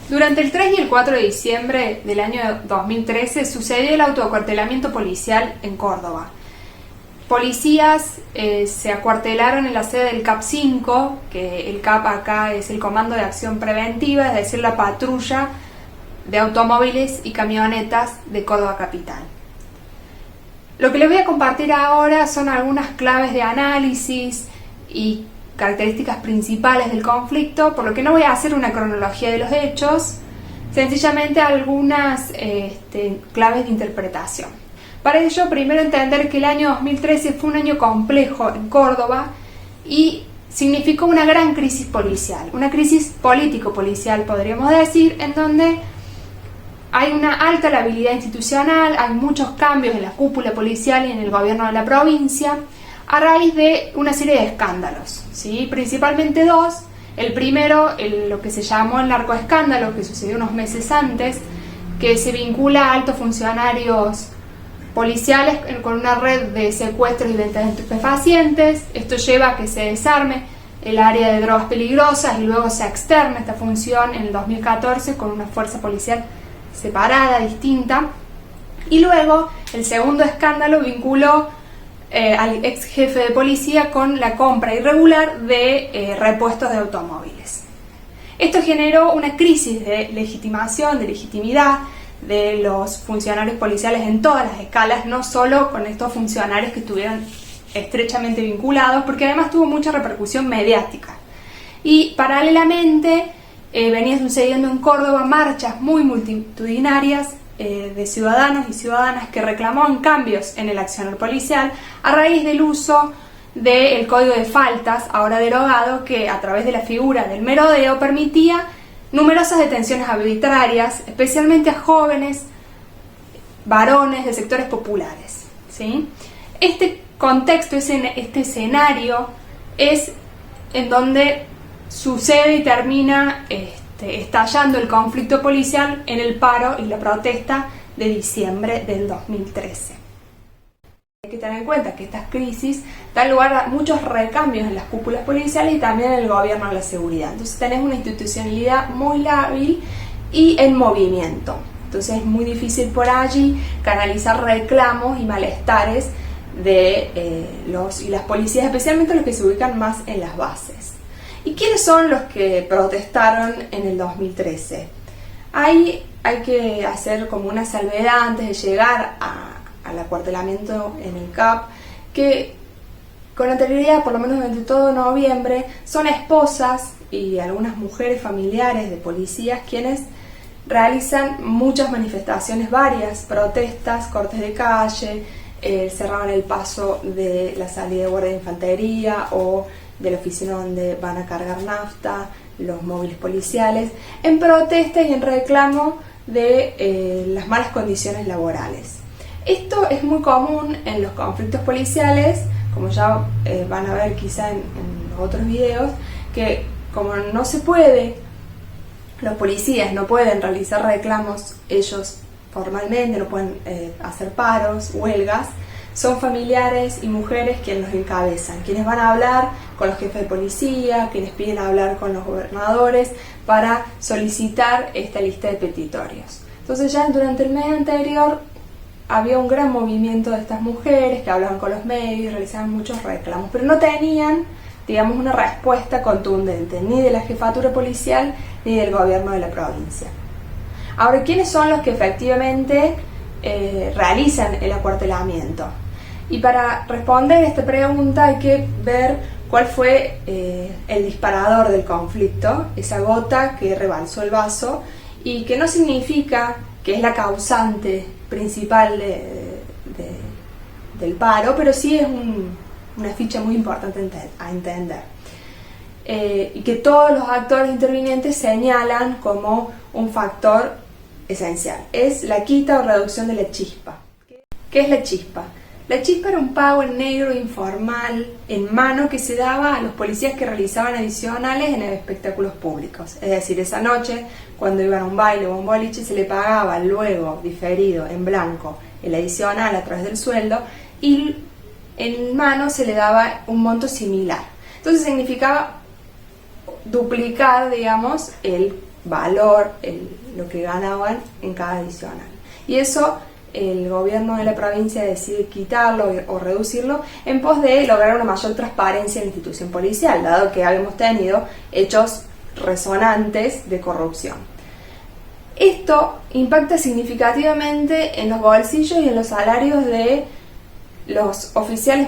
Durante el 3 y el 4 de diciembre del año 2013 sucedió el autoacuartelamiento policial en Córdoba. Policías se acuartelaron en la sede del CAP 5, que el CAP acá es el Comando de Acción Preventiva, es decir, la patrulla de automóviles y camionetas de Córdoba Capital. Lo que les voy a compartir ahora son algunas claves de análisis y características principales del conflicto, por lo que no voy a hacer una cronología de los hechos, sencillamente algunas claves de interpretación. Para ello, primero entender que el año 2013 fue un año complejo en Córdoba y significó una gran crisis policial, una crisis político-policial podríamos decir, en donde hay una alta labilidad institucional, hay muchos cambios en la cúpula policial y en el gobierno de la provincia, a raíz de una serie de escándalos, ¿sí? Principalmente dos. El primero, lo que se llamó el narcoescándalo, que sucedió unos meses antes, que se vincula a altos funcionarios policiales con una red de secuestros y ventas de estupefacientes. Esto lleva a que se desarme el área de drogas peligrosas y luego se externa esta función en el 2014 con una fuerza policial separada, distinta. Y luego, el segundo escándalo vinculó al ex jefe de policía con la compra irregular de repuestos de automóviles. Esto generó una crisis de legitimación, de legitimidad de los funcionarios policiales en todas las escalas, no solo con estos funcionarios que estuvieron estrechamente vinculados, porque además tuvo mucha repercusión mediática. Y paralelamente venía sucediendo en Córdoba marchas muy multitudinarias de ciudadanos y ciudadanas que reclamaban cambios en el accionar policial a raíz del uso del Código de Faltas, ahora derogado, que a través de la figura del merodeo permitía numerosas detenciones arbitrarias, especialmente a jóvenes, varones de sectores populares, ¿sí? Este contexto, este escenario, es en donde sucede y termina estallando el conflicto policial en el paro y la protesta de diciembre del 2013. Hay que tener en cuenta que estas crisis dan lugar a muchos recambios en las cúpulas policiales y también en el gobierno de la seguridad. Entonces tenés una institucionalidad muy lábil y en movimiento. Entonces es muy difícil por allí canalizar reclamos y malestares de los y las policías, especialmente los que se ubican más en las bases. ¿Y quiénes son los que protestaron en el 2013? Hay que hacer como una salvedad antes de llegar al acuartelamiento en el CAP, que con anterioridad, por lo menos durante todo noviembre, son esposas y algunas mujeres familiares de policías quienes realizan muchas manifestaciones, varias protestas, cortes de calle, cerraban el paso de la salida de guardia de infantería o de la oficina donde van a cargar nafta, los móviles policiales, en protesta y en reclamo de las malas condiciones laborales. Esto es muy común en los conflictos policiales, como ya van a ver quizá en otros videos, que como no se puede, los policías no pueden realizar reclamos ellos formalmente, no pueden hacer paros, huelgas, son familiares y mujeres quienes los encabezan, quienes van a hablar con los jefes de policía, quienes piden hablar con los gobernadores para solicitar esta lista de petitorios. Entonces ya durante el mes anterior había un gran movimiento de estas mujeres que hablaban con los medios, realizaban muchos reclamos, pero no tenían, digamos, una respuesta contundente ni de la jefatura policial ni del gobierno de la provincia. Ahora, ¿quiénes son los que efectivamente realizan el acuartelamiento? Y para responder esta pregunta hay que ver cuál fue el disparador del conflicto, esa gota que rebalsó el vaso y que no significa que es la causante principal del paro, pero sí es una ficha muy importante a entender. Y que todos los actores intervinientes señalan como un factor esencial. Es la quita o reducción de la chispa. ¿Qué es la chispa? La chispa era un pago en negro informal, en mano, que se daba a los policías que realizaban adicionales en espectáculos públicos. Es decir, esa noche, cuando iban a un baile o a un boliche, se le pagaba luego, diferido, en blanco, el adicional a través del sueldo, y en mano se le daba un monto similar. Entonces significaba duplicar, digamos, el valor lo que ganaban en cada adicional. Y eso el gobierno de la provincia decide quitarlo o reducirlo en pos de lograr una mayor transparencia en la institución policial, dado que habíamos tenido hechos resonantes de corrupción. Esto impacta significativamente en los bolsillos y en los salarios de los oficiales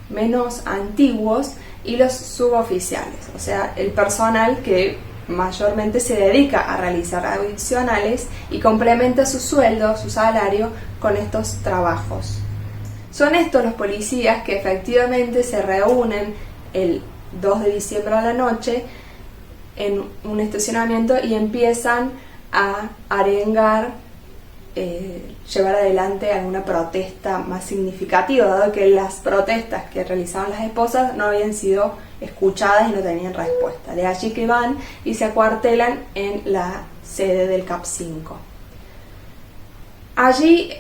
menos antiguos y los suboficiales, o sea, el personal que mayormente se dedica a realizar adicionales y complementa su sueldo, su salario, con estos trabajos. Son estos los policías que efectivamente se reúnen el 2 de diciembre a la noche en un estacionamiento y empiezan a arengar, llevar adelante alguna protesta más significativa, dado que las protestas que realizaban las esposas no habían sido escuchadas y no tenían respuesta. De allí que van y se acuartelan en la sede del CAP 5. Allí,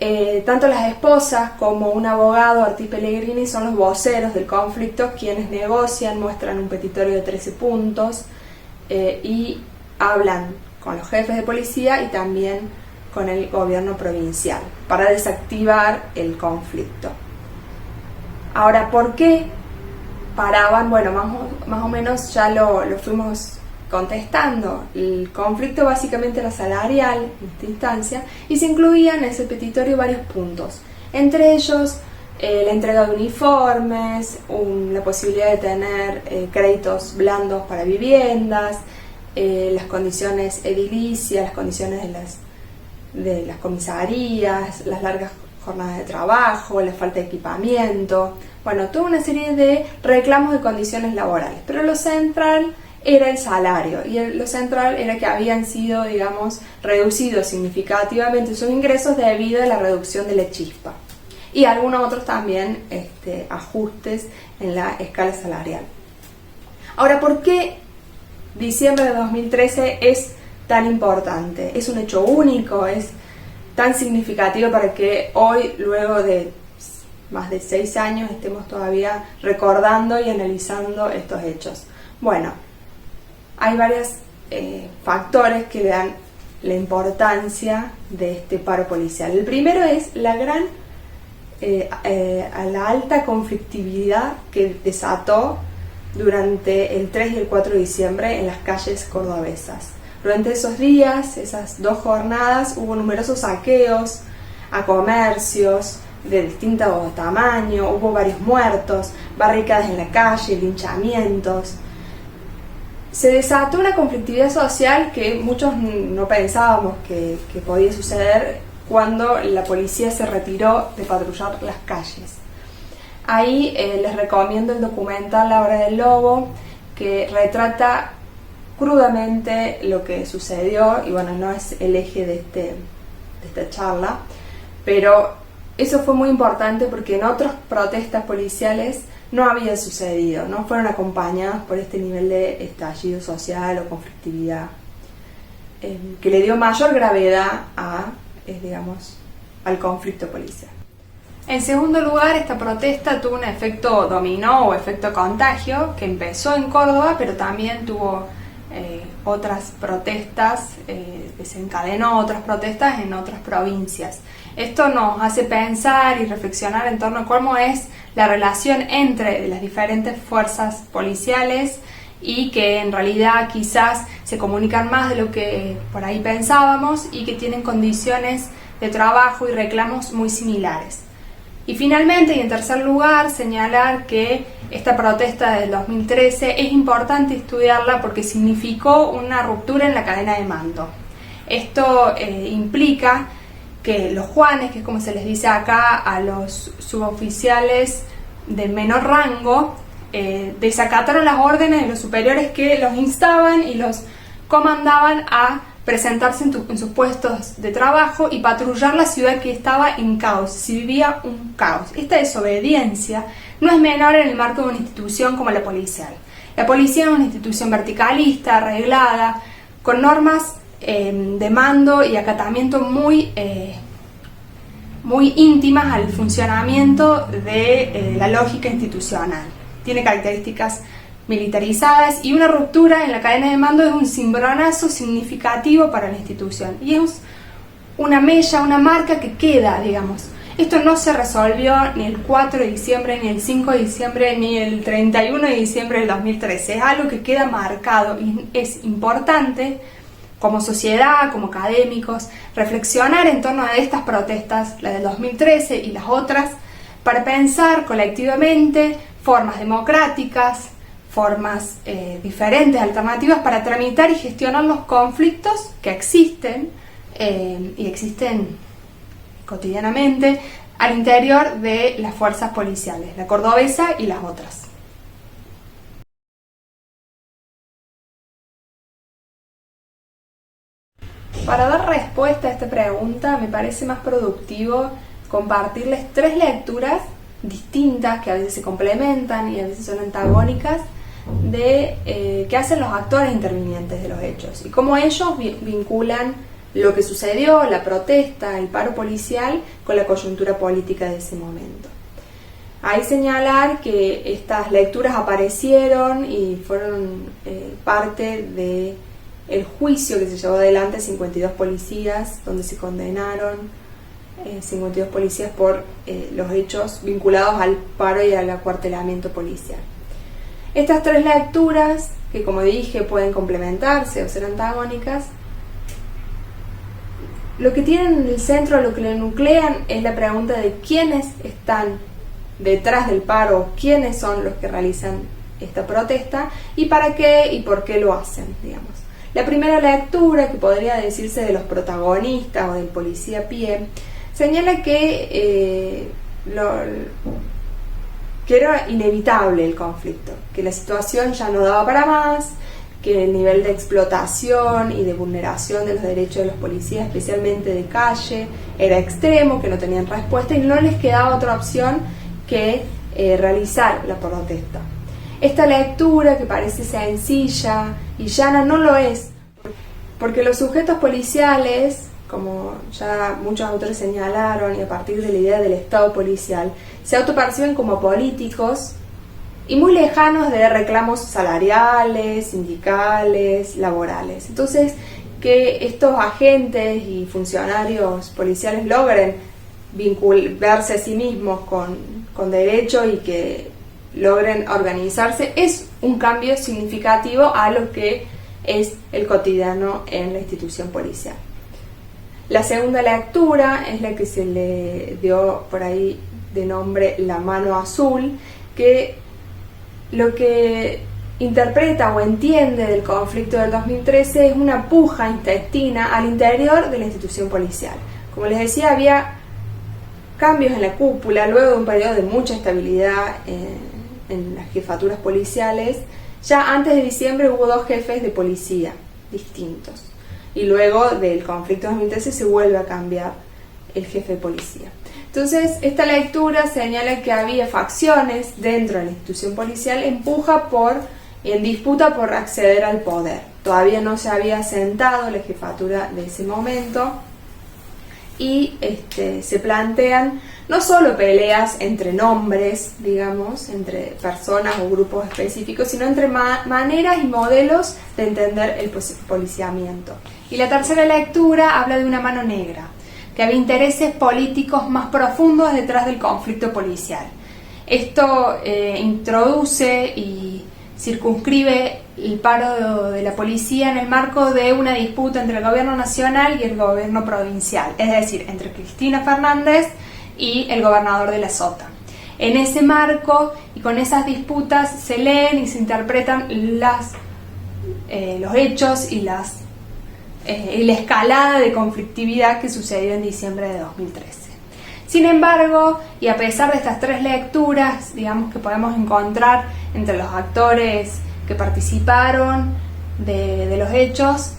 tanto las esposas como un abogado, Ortiz Pellegrini, son los voceros del conflicto, quienes negocian, muestran un petitorio de 13 puntos y hablan con los jefes de policía y también con el gobierno provincial para desactivar el conflicto. Ahora, ¿por qué paraban? Bueno, más o menos ya lo fuimos contestando. El conflicto básicamente era salarial en esta instancia y se incluían en ese petitorio varios puntos, entre ellos la entrega de uniformes, la posibilidad de tener créditos blandos para viviendas, las condiciones edilicias, las condiciones de las comisarías, las largas jornadas de trabajo, la falta de equipamiento, bueno, toda una serie de reclamos de condiciones laborales, pero lo central era el salario, y lo central era que habían sido, digamos, reducidos significativamente sus ingresos debido a la reducción de la chispa, y algunos otros también ajustes en la escala salarial. Ahora, ¿por qué diciembre de 2013 es tan importante? Es un hecho único, es tan significativo para que hoy, luego de más de 6 años, estemos todavía recordando y analizando estos hechos. Bueno, hay varios factores que le dan la importancia de este paro policial. El primero es la la alta conflictividad que desató durante el 3 y el 4 de diciembre en las calles cordobesas. Durante esos días, esas 2 jornadas, hubo numerosos saqueos a comercios de distinto tamaño, hubo varios muertos, barricadas en la calle, linchamientos. Se desató una conflictividad social que muchos no pensábamos que podía suceder cuando la policía se retiró de patrullar las calles. Ahí les recomiendo el documental La Hora del Lobo, que retrata crudamente lo que sucedió, y bueno, no es el eje de esta charla, pero eso fue muy importante porque en otras protestas policiales no había sucedido, no fueron acompañadas por este nivel de estallido social o conflictividad que le dio mayor gravedad al conflicto policial. En segundo lugar, esta protesta tuvo un efecto dominó o efecto contagio que empezó en Córdoba, pero también tuvo otras protestas, desencadenó otras protestas en otras provincias. Esto nos hace pensar y reflexionar en torno a cómo es la relación entre las diferentes fuerzas policiales y que en realidad quizás se comunican más de lo que por ahí pensábamos y que tienen condiciones de trabajo y reclamos muy similares. Y finalmente, y en tercer lugar, señalar que esta protesta del 2013 es importante estudiarla porque significó una ruptura en la cadena de mando. Esto implica que los Juanes, que es como se les dice acá a los suboficiales de menor rango, desacataron las órdenes de los superiores que los instaban y los comandaban a presentarse en sus puestos de trabajo y patrullar la ciudad que estaba en caos, si vivía un caos. Esta desobediencia no es menor en el marco de una institución como la policial. La policía es una institución verticalista, arreglada, con normas de mando y acatamiento muy íntimas al funcionamiento de la lógica institucional. Tiene características militarizadas, y una ruptura en la cadena de mando es un cimbronazo significativo para la institución y es una mella, una marca que queda, digamos. Esto no se resolvió ni el 4 de diciembre, ni el 5 de diciembre, ni el 31 de diciembre del 2013. Es algo que queda marcado y es importante como sociedad, como académicos, reflexionar en torno a estas protestas, la del 2013 y las otras, para pensar colectivamente formas democráticas, formas diferentes, alternativas para tramitar y gestionar los conflictos que existen y existen cotidianamente al interior de las fuerzas policiales, la cordobesa y las otras. Para dar respuesta a esta pregunta me parece más productivo compartirles 3 lecturas distintas que a veces se complementan y a veces son antagónicas que hacen los actores intervinientes de los hechos y cómo ellos vinculan lo que sucedió, la protesta, el paro policial, con la coyuntura política de ese momento. Hay señalar que estas lecturas aparecieron y fueron parte del juicio que se llevó adelante a 52 policías, donde se condenaron 52 policías por los hechos vinculados al paro y al acuartelamiento policial. Estas 3 lecturas, que como dije pueden complementarse o ser antagónicas, lo que tienen en el centro, lo que lo nuclean, es la pregunta de quiénes están detrás del paro, quiénes son los que realizan esta protesta y para qué y por qué lo hacen, digamos. La primera lectura, que podría decirse de los protagonistas o del policía a pie, señala que era inevitable el conflicto, que la situación ya no daba para más, que el nivel de explotación y de vulneración de los derechos de los policías, especialmente de calle, era extremo, que no tenían respuesta y no les quedaba otra opción que realizar la protesta. Esta lectura, que parece sencilla y llana, no lo es, porque los sujetos policiales, como ya muchos autores señalaron, y a partir de la idea del Estado policial, se autoperciben como políticos y muy lejanos de reclamos salariales, sindicales, laborales. Entonces, que estos agentes y funcionarios policiales logren verse a sí mismos con derecho y que logren organizarse es un cambio significativo a lo que es el cotidiano en la institución policial. La segunda lectura es la que se le dio por ahí de nombre La Mano Azul, que lo que interpreta o entiende del conflicto del 2013 es una puja intestina al interior de la institución policial. Como les decía, había cambios en la cúpula luego de un periodo de mucha estabilidad en las jefaturas policiales. Ya antes de diciembre hubo 2 jefes de policía distintos y luego del conflicto de 2013 se vuelve a cambiar el jefe de policía. Entonces, esta lectura señala que había facciones dentro de la institución policial en disputa por acceder al poder. Todavía no se había asentado la jefatura de ese momento y se plantean no solo peleas entre nombres, digamos, entre personas o grupos específicos, sino entre maneras y modelos de entender el policiamiento. Y la tercera lectura habla de una mano negra, que había intereses políticos más profundos detrás del conflicto policial. Esto introduce y circunscribe el paro de la policía en el marco de una disputa entre el gobierno nacional y el gobierno provincial, es decir, entre Cristina Fernández y el gobernador de la Sota. En ese marco y con esas disputas se leen y se interpretan los hechos y la escalada de conflictividad que sucedió en diciembre de 2013. Sin embargo, y a pesar de estas 3 lecturas, digamos, que podemos encontrar entre los actores que participaron de los hechos,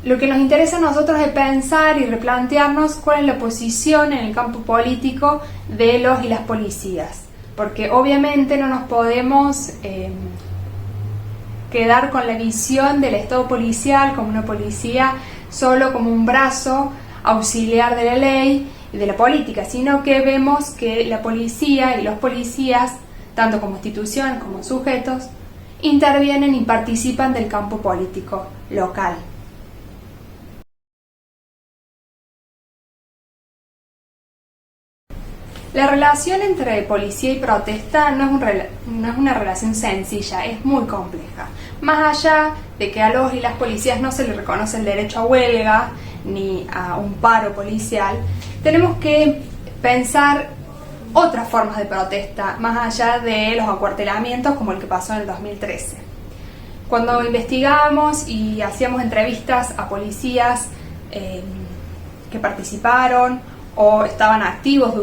lo que nos interesa a nosotros es pensar y replantearnos cuál es la posición en el campo político de los y las policías, porque obviamente no nos podemos quedar con la visión del Estado policial como una policía solo como un brazo auxiliar de la ley y de la política, sino que vemos que la policía y los policías, tanto como instituciones como sujetos, intervienen y participan del campo político local. La relación entre policía y protesta no es una relación sencilla, es muy compleja. Más allá de que a los y las policías no se les reconoce el derecho a huelga ni a un paro policial, tenemos que pensar otras formas de protesta, más allá de los acuartelamientos como el que pasó en el 2013. Cuando investigábamos y hacíamos entrevistas a policías que participaron o estaban activos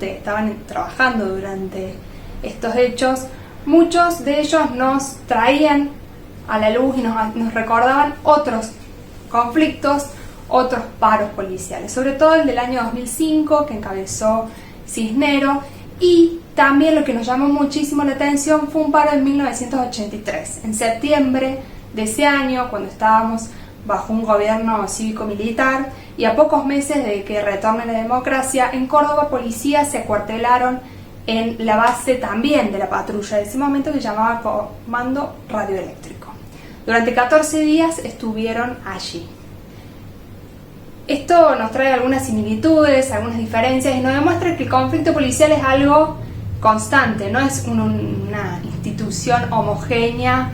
estaban trabajando durante estos hechos, muchos de ellos nos traían a la luz y nos recordaban otros conflictos, otros paros policiales, sobre todo el del año 2005 que encabezó Cisnero, y también lo que nos llamó muchísimo la atención fue un paro en 1983, en septiembre de ese año, cuando estábamos bajo un gobierno cívico-militar y a pocos meses de que retorne la democracia. En Córdoba, policías se acuartelaron en la base también de la patrulla de ese momento, que se llamaba Comando Radioeléctrico. Durante 14 días estuvieron allí. Esto nos trae algunas similitudes, algunas diferencias, y nos demuestra que el conflicto policial es algo constante, no es una institución homogénea,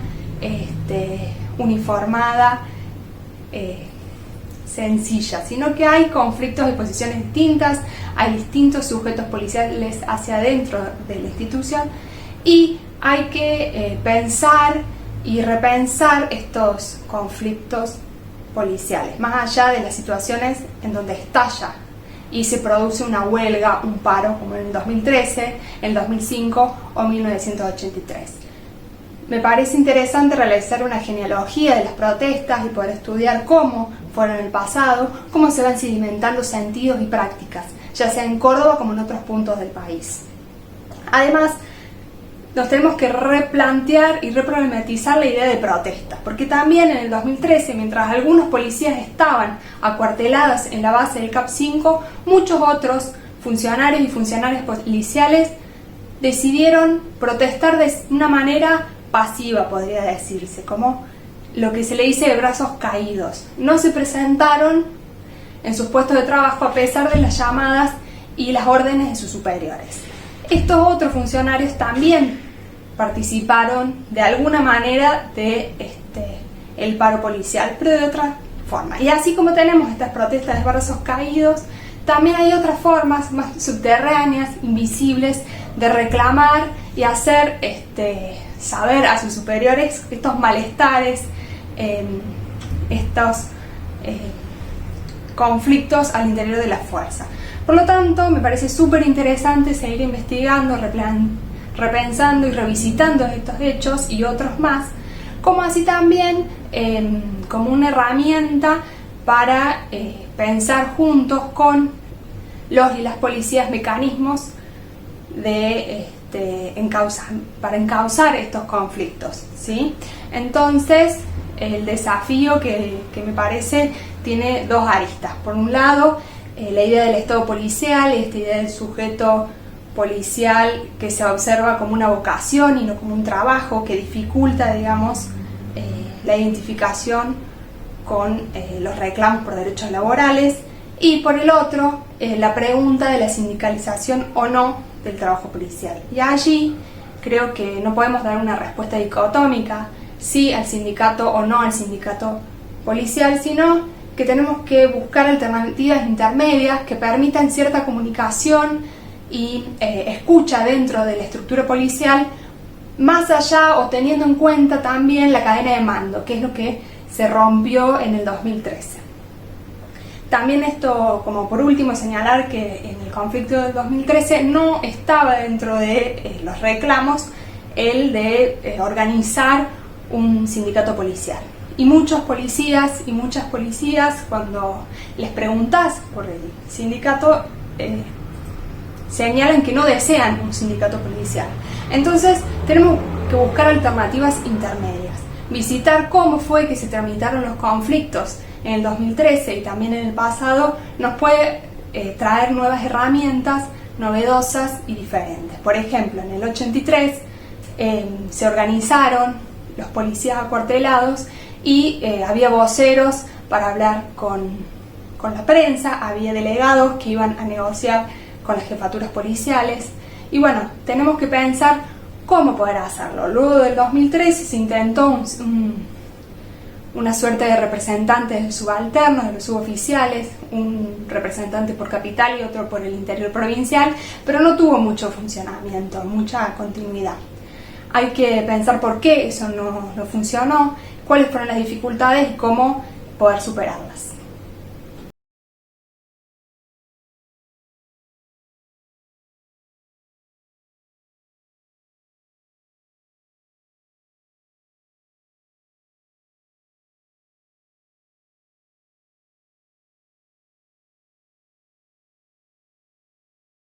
uniformada, sencilla, sino que hay conflictos de posiciones distintas, hay distintos sujetos policiales hacia adentro de la institución, y hay que pensar y repensar estos conflictos policiales, más allá de las situaciones en donde estalla y se produce una huelga, un paro, como en el 2013, el 2005 o 1983. Me parece interesante realizar una genealogía de las protestas y poder estudiar cómo fueron en el pasado, cómo se van sedimentando sentidos y prácticas, ya sea en Córdoba como en otros puntos del país. Además, nos tenemos que replantear y reproblematizar la idea de protesta, porque también en el 2013, mientras algunos policías estaban acuartelados en la base del CAP5, muchos otros funcionarios y funcionarias policiales decidieron protestar de una manera pasiva, podría decirse, como lo que se le dice de brazos caídos. No se presentaron en sus puestos de trabajo a pesar de las llamadas y las órdenes de sus superiores. Estos otros funcionarios también participaron de alguna manera de el paro policial, pero de otra forma. Y así como tenemos estas protestas de brazos caídos, también hay otras formas más subterráneas, invisibles, de reclamar y hacer saber a sus superiores estos malestares, estos conflictos al interior de la fuerza. Por lo tanto, me parece súper interesante seguir investigando, repensando y revisitando estos hechos y otros más, como así también como una herramienta para pensar juntos con los y las policías mecanismos para encauzar estos conflictos, ¿sí? Entonces, el desafío que me parece tiene dos aristas. Por un lado, la idea del Estado policial, esta idea del sujeto policial que se observa como una vocación y no como un trabajo, que dificulta, digamos, la identificación con los reclamos por derechos laborales, y por el otro, la pregunta de la sindicalización o no del trabajo policial. Y allí creo que no podemos dar una respuesta dicotómica, sí al sindicato o no al sindicato policial, sino que tenemos que buscar alternativas intermedias que permitan cierta comunicación y escucha dentro de la estructura policial, más allá o teniendo en cuenta también la cadena de mando, que es lo que se rompió en el 2013. También esto, como por último, señalar que en el conflicto del 2013 no estaba dentro de los reclamos el de organizar un sindicato policial. Y muchos policías y muchas policías, cuando les preguntás por el sindicato, señalan que no desean un sindicato policial. Entonces tenemos que buscar alternativas intermedias, visitar cómo fue que se tramitaron los conflictos en el 2013 y también en el pasado, nos puede traer nuevas herramientas novedosas y diferentes. Por ejemplo, en el 83 se organizaron los policías acuartelados y había voceros para hablar con la prensa, había delegados que iban a negociar con las jefaturas policiales y bueno, tenemos que pensar cómo poder hacerlo. Luego del 2013 se intentó una suerte de representantes subalternos, de los suboficiales, un representante por capital y otro por el interior provincial, pero no tuvo mucho funcionamiento, mucha continuidad. Hay que pensar por qué eso no funcionó, cuáles fueron las dificultades y cómo poder superarlas.